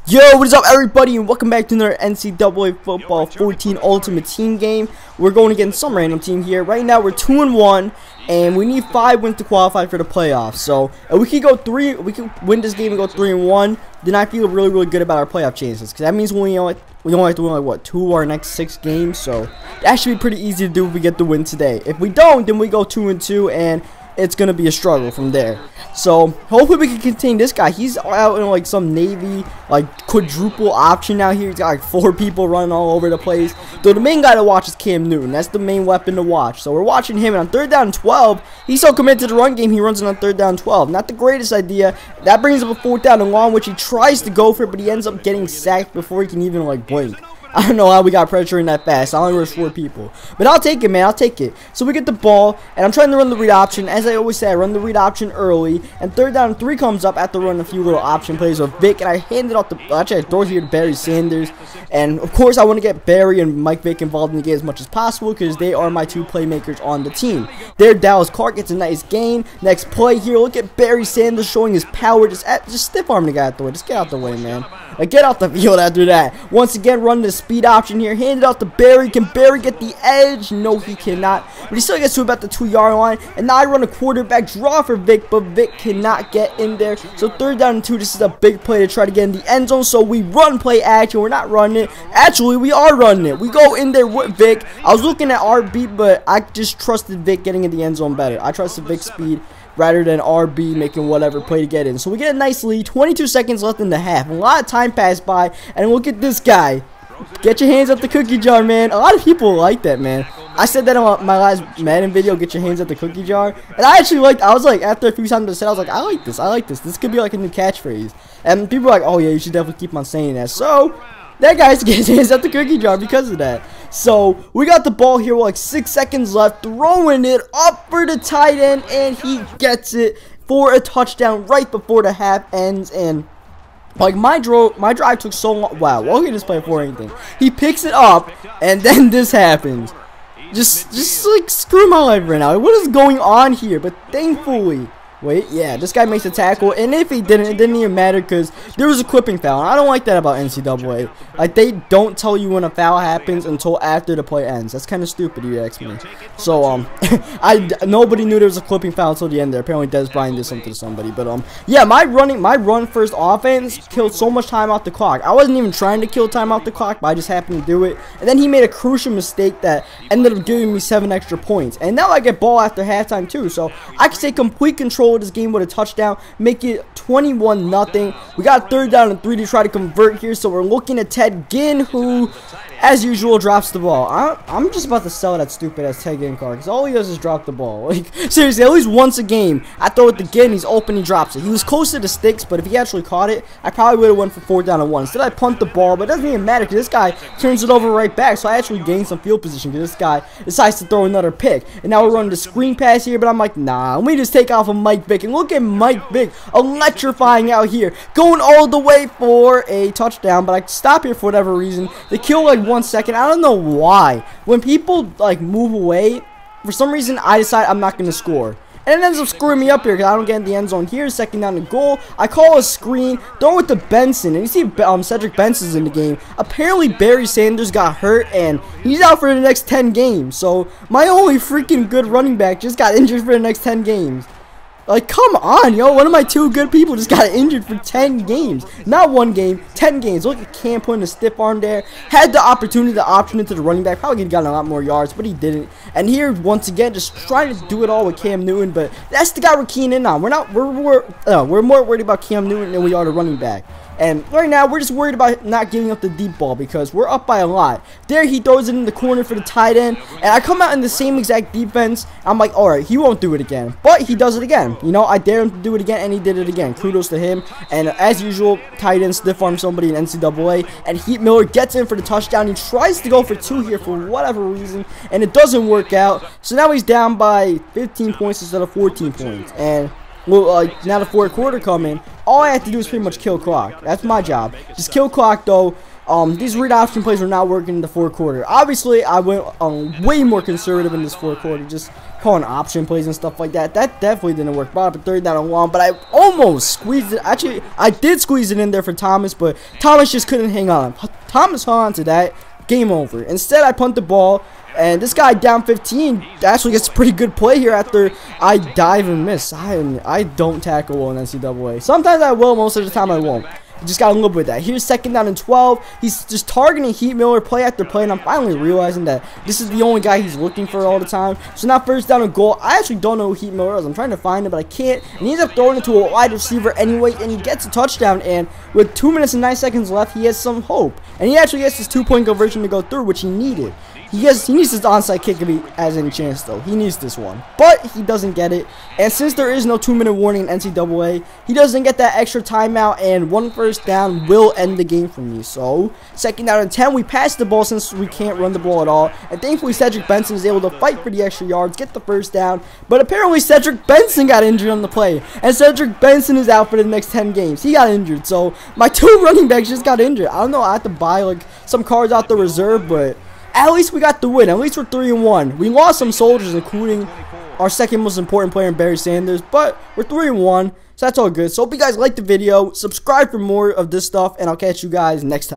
Yo, what is up everybody, and welcome back to another NCAA Football 14 Ultimate Team game. We're going against some random team here. Right now we're 2-1, and we need 5 wins to qualify for the playoffs. So if we can win this game and go 3-1, then I feel really good about our playoff chances. Because that means we only have to win like what, 2 of our next 6 games. So that should be pretty easy to do if we get the win today. If we don't, then we go 2-2, and it's gonna be a struggle from there. So hopefully we can contain this guy. He's out in like some Navy like quadruple option out here. He's got like 4 people running all over the place. Though the main guy to watch is Cam Newton. That's the main weapon to watch. So we're watching him, and on 3rd down and 12, he's so committed to the run game, he runs it on 3rd down and 12. Not the greatest idea. That brings up a 4th down and long, which he tries to go for, but he ends up getting sacked before he can even like blink. I don't know how we got pressure in that fast. I only rushed 4 people. But I'll take it, man. I'll take it. So we get the ball, and I'm trying to run the read option. As I always say, I run the read option early. And 3rd down and 3 comes up after running a few little option plays with Vic. And I hand it off to, actually, I throw it here to Barry Sanders. And, of course, I want to get Barry and Mike Vick involved in the game as much as possible because they are my 2 playmakers on the team. There, Dallas Clark gets a nice gain. Next play here, look at Barry Sanders showing his power. Just stiff arm the guy out the way. Just get out the way, man. Get out the field after that. Once again, run the speed option here. Hand it out to Barry. Can Barry get the edge? No, he cannot. But he still gets to about the 2-yard line. And now I run a quarterback draw for Vic, but Vic cannot get in there. So 3rd down and 2. This is a big play to try to get in the end zone. So we run play action. We're not running it. Actually, we are running it. We go in there with Vic. I was looking at RB, but I just trusted Vic getting in the end zone better. I trusted Vic's speed rather than RB making whatever play to get in. So we get a nice lead. 22 seconds left in the half. A lot of time passed by, and look at this guy. Get your hands up the cookie jar, man. A lot of people like that, man. I said that on my last Madden video, get your hands at the cookie jar. And I actually liked, I was like, after a few times I said, I was like, I like this, I like this. This could be like a new catchphrase. And people are like, oh yeah, you should definitely keep on saying that. So that guy gets his hands at the cookie jar because of that. So we got the ball here with like 6 seconds left, throwing it up for the tight end, and he gets it for a touchdown right before the half ends. And like my drive took so long. Wow, well, he just play for anything. He picks it up, and then this happens. Just like screw my life right now. What is going on here? But thankfully, wait, yeah, this guy makes a tackle, and if he didn't, it didn't even matter because there was a clipping foul. And I don't like that about NCAA. Like, they don't tell you when a foul happens until after the play ends. That's kind of stupid, if you ask me. So, nobody knew there was a clipping foul until the end there. Apparently, Des Bryant did something to somebody. But, yeah, my run first offense killed so much time off the clock. I wasn't even trying to kill time off the clock, but I just happened to do it. And then he made a crucial mistake that ended up giving me 7 extra points. And now I get ball after halftime, too. So, I can take complete control of this game with a touchdown, make it 21-0. We got 3rd down and 3 to try to convert here, so we're looking at Ted Ginn, who, as usual, drops the ball. I'm just about to sell that stupid ass Ted Ginn card, because all he does is drop the ball. Like, seriously, at least once a game, I throw it to Ginn, he's open, he drops it. He was close to the sticks, but if he actually caught it, I probably would have went for 4th down and 1. Instead, I punt the ball, but it doesn't even matter, because this guy turns it over right back, so I actually gained some field position, because this guy decides to throw another pick. And now we're running the screen pass here, but I'm like, nah, let me just take off of Mike Vick. And look at Mike Vick electrifying out here, going all the way for a touchdown, but I stop here for whatever reason. They kill like 1 second. I don't know why. When people like move away, for some reason I decide I'm not going to score. And it ends up screwing me up here because I don't get in the end zone here. 2nd down and goal. I call a screen, throw it to Benson, and you see Cedric Benson's in the game. Apparently Barry Sanders got hurt, and he's out for the next 10 games. So my only freaking good running back just got injured for the next 10 games. Like, come on, yo. One of my 2 good people just got injured for 10 games. Not 1 game, 10 games. Look at Cam putting a stiff arm there. Had the opportunity to option into the running back. Probably could have gotten a lot more yards, but he didn't. And here, once again, just trying to do it all with Cam Newton. But that's the guy we're keying in on. We're more worried about Cam Newton than we are the running back. And right now, we're just worried about not giving up the deep ball because we're up by a lot. There, he throws it in the corner for the tight end. And I come out in the same exact defense. I'm like, alright, he won't do it again. But he does it again. You know, I dare him to do it again, and he did it again. Kudos to him. And as usual, tight end stiff arm somebody in NCAA. And Heat Miller gets in for the touchdown. He tries to go for 2 here for whatever reason. And it doesn't work out. So now he's down by 15 points instead of 14 points. And well, now the 4th quarter come in. All I have to do is pretty much kill clock. That's my job. Just kill clock, though. these read option plays were not working in the fourth quarter. Obviously, I went way more conservative in this fourth quarter, just calling option plays and stuff like that. That definitely didn't work. Brought up a 3rd down and 1, but I almost squeezed it. Actually, I did squeeze it in there for Thomas, but Thomas just couldn't hang on. Thomas hung on to that. Game over. Instead, I punt the ball, and this guy down 15 actually gets a pretty good play here after I dive and miss. I don't tackle well in NCAA. Sometimes I will, most of the time I won't. Just got a little bit of that. Here's 2nd down and 12. He's just targeting Heat Miller play after play, and I'm finally realizing that this is the only guy he's looking for all the time. So now 1st down and goal. I actually don't know who Heat Miller is. I'm trying to find him, but I can't. And he ends up throwing it to a wide receiver anyway, and he gets a touchdown. And with 2 minutes and 9 seconds left, he has some hope. And he actually gets his 2-point conversion to go through, which he needed. He needs this onside kick if he has any chance, though. He needs this one. But he doesn't get it. And since there is no 2-minute warning in NCAA, he doesn't get that extra timeout, and 1 first down will end the game for me. So, 2nd down and 10. We passed the ball since we can't run the ball at all. And thankfully, Cedric Benson is able to fight for the extra yards, get the 1st down. But apparently, Cedric Benson got injured on the play. And Cedric Benson is out for the next 10 games. He got injured. So, my 2 running backs just got injured. I don't know. I have to buy, like, some cards out the reserve, but at least we got the win. At least we're 3-1. We lost some soldiers, including our 2nd most important player in Barry Sanders, but we're 3-1, so that's all good. So hope you guys liked the video. Subscribe for more of this stuff, and I'll catch you guys next time.